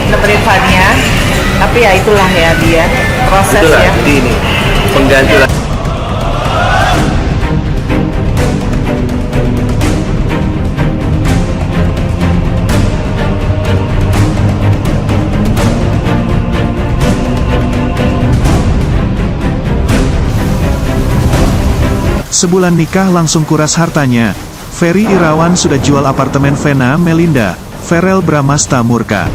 nemenin Fania. Tapi ya itulah ya dia proses Itulah, ya. jadi ini pengganti lah. Sebulan nikah langsung kuras hartanya. Ferry Irawan sudah jual apartemen Vena Melinda. Verrell Bramasta murka.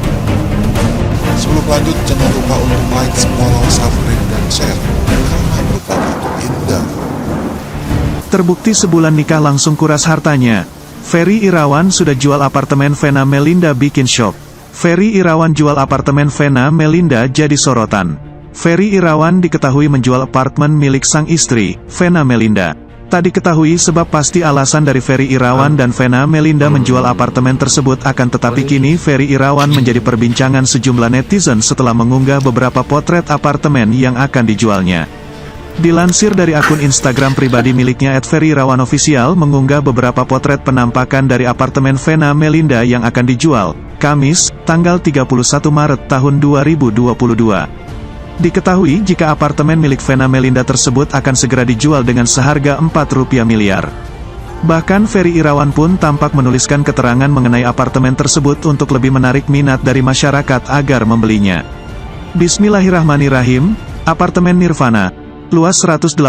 Sebelum lanjut, jangan lupa untuk like, follow, subscribe, dan share, karena berkah untuk indah. Terbukti sebulan nikah langsung kuras hartanya. Ferry Irawan sudah jual apartemen Vena Melinda bikin shock. Ferry Irawan jual apartemen Vena Melinda jadi sorotan. Ferry Irawan diketahui menjual apartemen milik sang istri, Vena Melinda. Tak diketahui sebab pasti alasan dari Ferry Irawan dan Vena Melinda menjual apartemen tersebut, akan tetapi kini Ferry Irawan menjadi perbincangan sejumlah netizen setelah mengunggah beberapa potret apartemen yang akan dijualnya. Dilansir dari akun Instagram pribadi miliknya @ferryirawanofficial mengunggah beberapa potret penampakan dari apartemen Vena Melinda yang akan dijual, Kamis, tanggal 31 Maret tahun 2022. Diketahui jika apartemen milik Vena Melinda tersebut akan segera dijual dengan seharga Rp4 miliar. Bahkan Ferry Irawan pun tampak menuliskan keterangan mengenai apartemen tersebut untuk lebih menarik minat dari masyarakat agar membelinya. Bismillahirrahmanirrahim, apartemen Nirvana, luas 189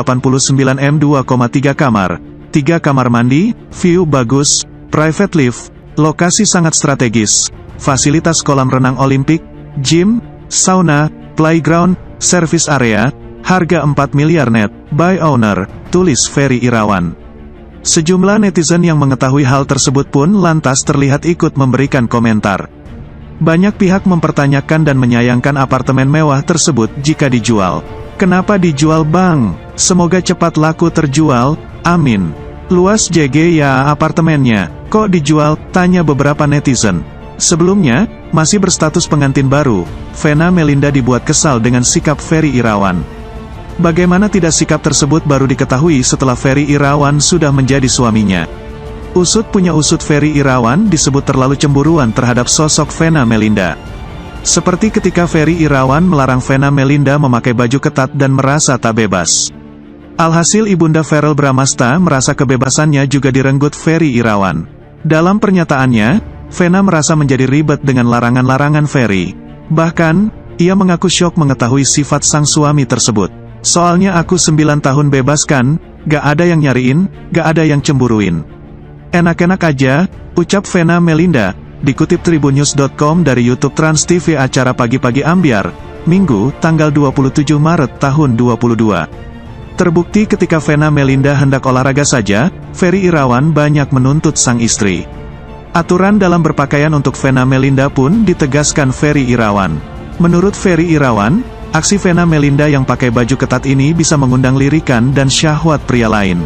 m 2,3 kamar, 3 kamar mandi, view bagus, private lift, lokasi sangat strategis, fasilitas kolam renang olimpik, gym, sauna, playground, service area, harga 4 miliar net, by owner, tulis Ferry Irawan. Sejumlah netizen yang mengetahui hal tersebut pun lantas terlihat ikut memberikan komentar. Banyak pihak mempertanyakan dan menyayangkan apartemen mewah tersebut jika dijual. Kenapa dijual bang? Semoga cepat laku terjual, amin. Luas JG ya apartemennya, kok dijual? Tanya beberapa netizen. Sebelumnya, masih berstatus pengantin baru, Vena Melinda dibuat kesal dengan sikap Ferry Irawan. Bagaimana tidak sikap tersebut baru diketahui setelah Ferry Irawan sudah menjadi suaminya. Usut punya usut, Ferry Irawan disebut terlalu cemburuan terhadap sosok Vena Melinda. Seperti ketika Ferry Irawan melarang Vena Melinda memakai baju ketat dan merasa tak bebas. Alhasil ibunda Verrell Bramasta merasa kebebasannya juga direnggut Ferry Irawan. Dalam pernyataannya, Vena merasa menjadi ribet dengan larangan-larangan Ferry. Bahkan, ia mengaku syok mengetahui sifat sang suami tersebut. Soalnya aku 9 tahun bebas kan, gak ada yang nyariin, gak ada yang cemburuin. Enak-enak aja, ucap Vena Melinda, dikutip tribunnews.com dari YouTube Trans TV acara Pagi-Pagi Ambyar, Minggu, tanggal 27 Maret tahun 2022. Terbukti ketika Vena Melinda hendak olahraga saja, Ferry Irawan banyak menuntut sang istri. Aturan dalam berpakaian untuk Vena Melinda pun ditegaskan Ferry Irawan. Menurut Ferry Irawan, aksi Vena Melinda yang pakai baju ketat ini bisa mengundang lirikan dan syahwat pria lain.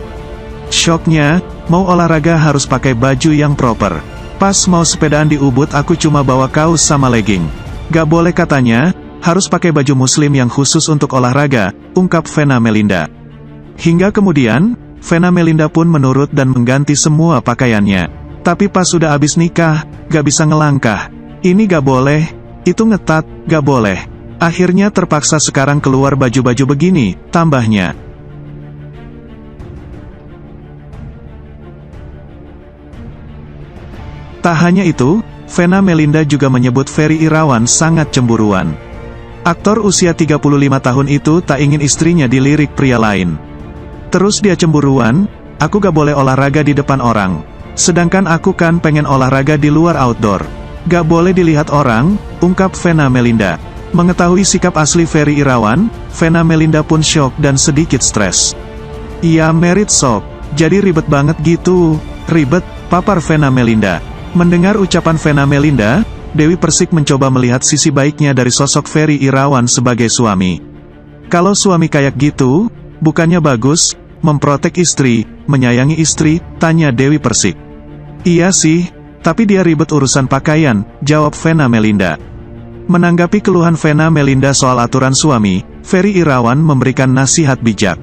Syoknya, mau olahraga harus pakai baju yang proper. Pas mau sepedaan di Ubud aku cuma bawa kaos sama legging. Gak boleh katanya, harus pakai baju muslim yang khusus untuk olahraga, ungkap Vena Melinda. Hingga kemudian, Vena Melinda pun menurut dan mengganti semua pakaiannya. Tapi pas sudah habis nikah, gak bisa ngelangkah. Ini gak boleh, itu ngetat, gak boleh. Akhirnya terpaksa sekarang keluar baju-baju begini, tambahnya. Tak hanya itu, Vena Melinda juga menyebut Ferry Irawan sangat cemburuan. Aktor usia 35 tahun itu tak ingin istrinya dilirik pria lain. Terus dia cemburuan, aku gak boleh olahraga di depan orang. Sedangkan aku kan pengen olahraga di luar outdoor. Gak boleh dilihat orang, ungkap Vena Melinda. Mengetahui sikap asli Ferry Irawan, Vena Melinda pun syok dan sedikit stres. Iya merit sok, jadi ribet banget gitu. Ribet, papar Vena Melinda. Mendengar ucapan Vena Melinda, Dewi Persik mencoba melihat sisi baiknya dari sosok Ferry Irawan sebagai suami. Kalau suami kayak gitu, bukannya bagus, memprotek istri, menyayangi istri, tanya Dewi Persik. Iya sih, tapi dia ribet urusan pakaian, jawab Vena Melinda. Menanggapi keluhan Vena Melinda soal aturan suami, Ferry Irawan memberikan nasihat bijak.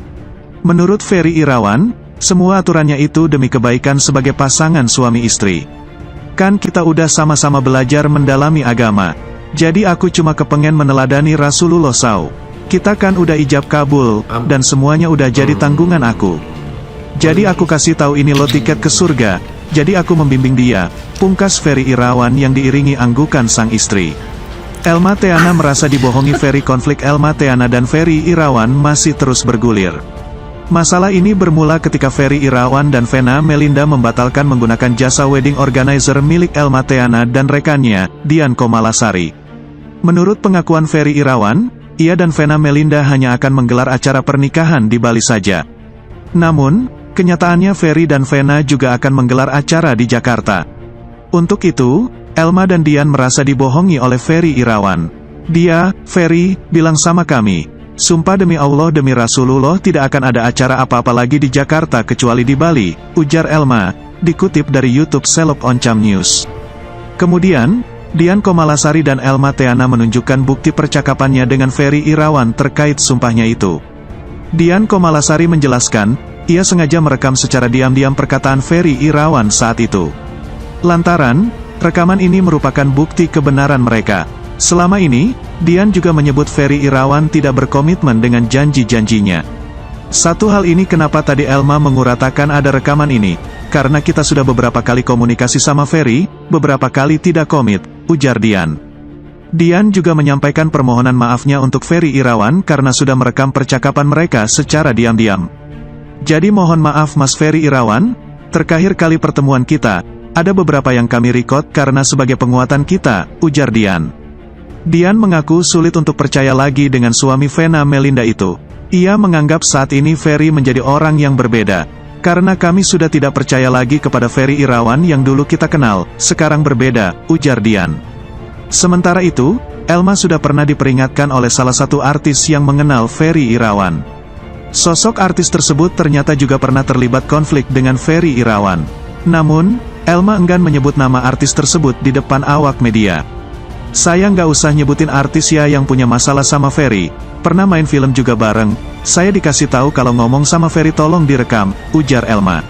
Menurut Ferry Irawan, semua aturannya itu demi kebaikan sebagai pasangan suami istri. Kan kita udah sama-sama belajar mendalami agama. Jadi aku cuma kepengen meneladani Rasulullah SAW. Kita kan udah ijab kabul, dan semuanya udah jadi tanggungan aku. Jadi aku kasih tahu ini lo tiket ke surga. Jadi aku membimbing dia, pungkas Ferry Irawan yang diiringi anggukan sang istri. Elma Theana merasa dibohongi Ferry. Konflik Elma Theana dan Ferry Irawan masih terus bergulir. Masalah ini bermula ketika Ferry Irawan dan Vena Melinda membatalkan menggunakan jasa wedding organizer milik Elma Theana dan rekannya, Dian Komalasari. Menurut pengakuan Ferry Irawan, ia dan Vena Melinda hanya akan menggelar acara pernikahan di Bali saja. Namun, kenyataannya Ferry dan Vena juga akan menggelar acara di Jakarta. Untuk itu, Elma dan Dian merasa dibohongi oleh Ferry Irawan. Dia, Ferry, bilang sama kami, "Sumpah demi Allah demi Rasulullah tidak akan ada acara apa-apa lagi di Jakarta kecuali di Bali," ujar Elma, dikutip dari YouTube Seleb Oncam News. Kemudian, Dian Komalasari dan Elma Theana menunjukkan bukti percakapannya dengan Ferry Irawan terkait sumpahnya itu. Dian Komalasari menjelaskan, ia sengaja merekam secara diam-diam perkataan Ferry Irawan saat itu. Lantaran, rekaman ini merupakan bukti kebenaran mereka. Selama ini, Dian juga menyebut Ferry Irawan tidak berkomitmen dengan janji-janjinya. Satu hal ini kenapa tadi Elma menguratakan ada rekaman ini, karena kita sudah beberapa kali komunikasi sama Ferry, beberapa kali tidak komit, ujar Dian. Dian juga menyampaikan permohonan maafnya untuk Ferry Irawan karena sudah merekam percakapan mereka secara diam-diam. Jadi mohon maaf Mas Ferry Irawan, terakhir kali pertemuan kita, ada beberapa yang kami record karena sebagai penguatan kita, ujar Dian. Dian mengaku sulit untuk percaya lagi dengan suami Vena Melinda itu. Ia menganggap saat ini Ferry menjadi orang yang berbeda. Karena kami sudah tidak percaya lagi kepada Ferry Irawan yang dulu kita kenal, sekarang berbeda, ujar Dian. Sementara itu, Elma sudah pernah diperingatkan oleh salah satu artis yang mengenal Ferry Irawan. Sosok artis tersebut ternyata juga pernah terlibat konflik dengan Ferry Irawan. Namun, Elma enggan menyebut nama artis tersebut di depan awak media. "Saya nggak usah nyebutin artis ya yang punya masalah sama Ferry, pernah main film juga bareng, saya dikasih tahu kalau ngomong sama Ferry tolong direkam," ujar Elma.